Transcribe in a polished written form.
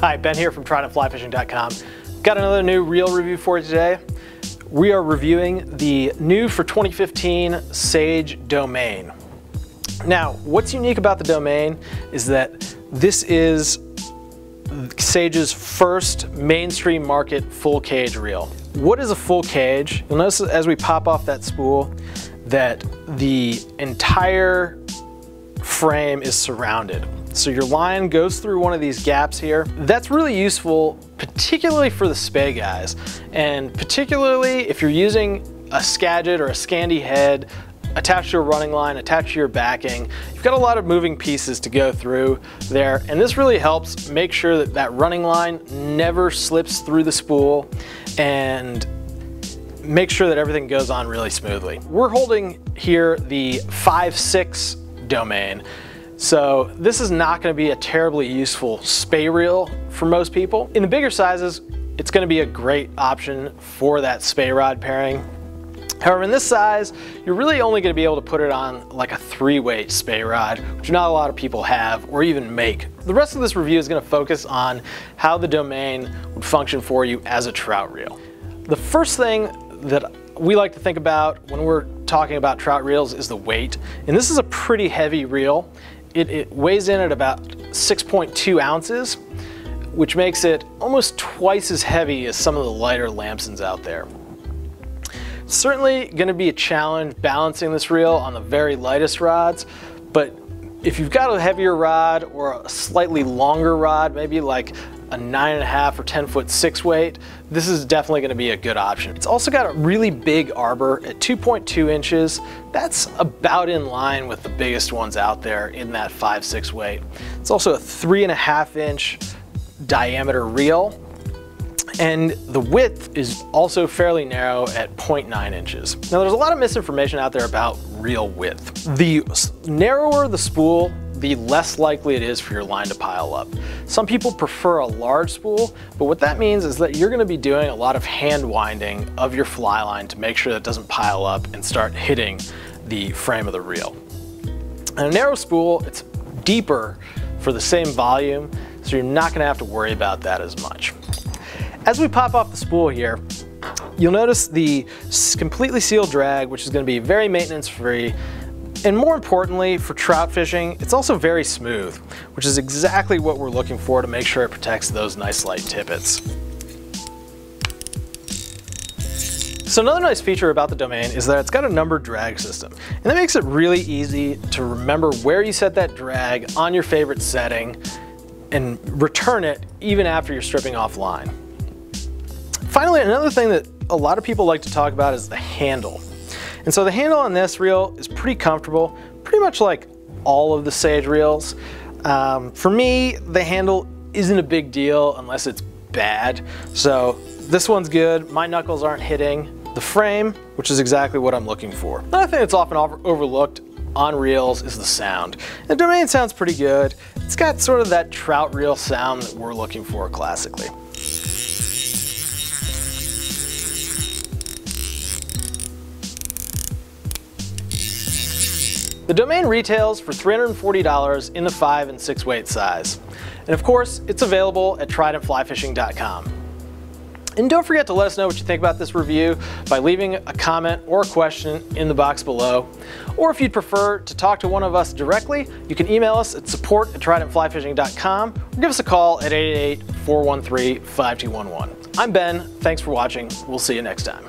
Hi, Ben here from tridentflyfishing.com. Got another new reel review for you today. We are reviewing the new for 2015 Sage Domain. Now, what's unique about the Domain is that this is Sage's first mainstream market full cage reel. What is a full cage? You'll notice as we pop off that spool that the entire frame is surrounded. So your line goes through one of these gaps here. That's really useful, particularly for the spey guys. And particularly if you're using a Skagit or a Scandi head attached to a running line, attached to your backing, you've got a lot of moving pieces to go through there. And this really helps make sure that that running line never slips through the spool and make sure that everything goes on really smoothly. We're holding here the 5/6 Domain. So this is not going to be a terribly useful spey reel for most people. In the bigger sizes, it's going to be a great option for that spey rod pairing. However, in this size, you're really only going to be able to put it on like a 3-weight spey rod, which not a lot of people have or even make. The rest of this review is going to focus on how the Domain would function for you as a trout reel. The first thing that we like to think about when we're talking about trout reels is the weight. And this is a pretty heavy reel. It weighs in at about 6.2 ounces, which makes it almost twice as heavy as some of the lighter Lamsons out there. It's certainly going to be a challenge balancing this reel on the very lightest rods, but if you've got a heavier rod or a slightly longer rod, maybe like a 9.5 or 10-foot 6-weight, this is definitely going to be a good option. It's also got a really big arbor at 2.2 inches. That's about in line with the biggest ones out there in that 5/6 weight. It's also a 3.5-inch diameter reel, and the width is also fairly narrow at 0.9 inches. Now, there's a lot of misinformation out there about reel width. The narrower the spool, the less likely it is for your line to pile up. Some people prefer a large spool, but what that means is that you're going to be doing a lot of hand winding of your fly line to make sure that it doesn't pile up and start hitting the frame of the reel. And a narrow spool, it's deeper for the same volume, so you're not going to have to worry about that as much. As we pop off the spool here, you'll notice the completely sealed drag, which is going to be very maintenance free. And more importantly, for trout fishing, it's also very smooth, which is exactly what we're looking for to make sure it protects those nice light tippets. So another nice feature about the Domain is that it's got a numbered drag system, and that makes it really easy to remember where you set that drag on your favorite setting and return it even after you're stripping off line. Finally, another thing that a lot of people like to talk about is the handle. And so the handle on this reel is pretty comfortable, pretty much like all of the Sage reels. For me, the handle isn't a big deal unless it's bad. So this one's good. My knuckles aren't hitting the frame, which is exactly what I'm looking for. Another thing that's often overlooked on reels is the sound. The Domain sounds pretty good. It's got sort of that trout reel sound that we're looking for classically. The Domain retails for $340 in the 5 and 6 weight size. And of course, it's available at tridentflyfishing.com. And don't forget to let us know what you think about this review by leaving a comment or a question in the box below. Or if you'd prefer to talk to one of us directly, you can email us at support@tridentflyfishing.com or give us a call at 888-413-5211. I'm Ben, thanks for watching, we'll see you next time.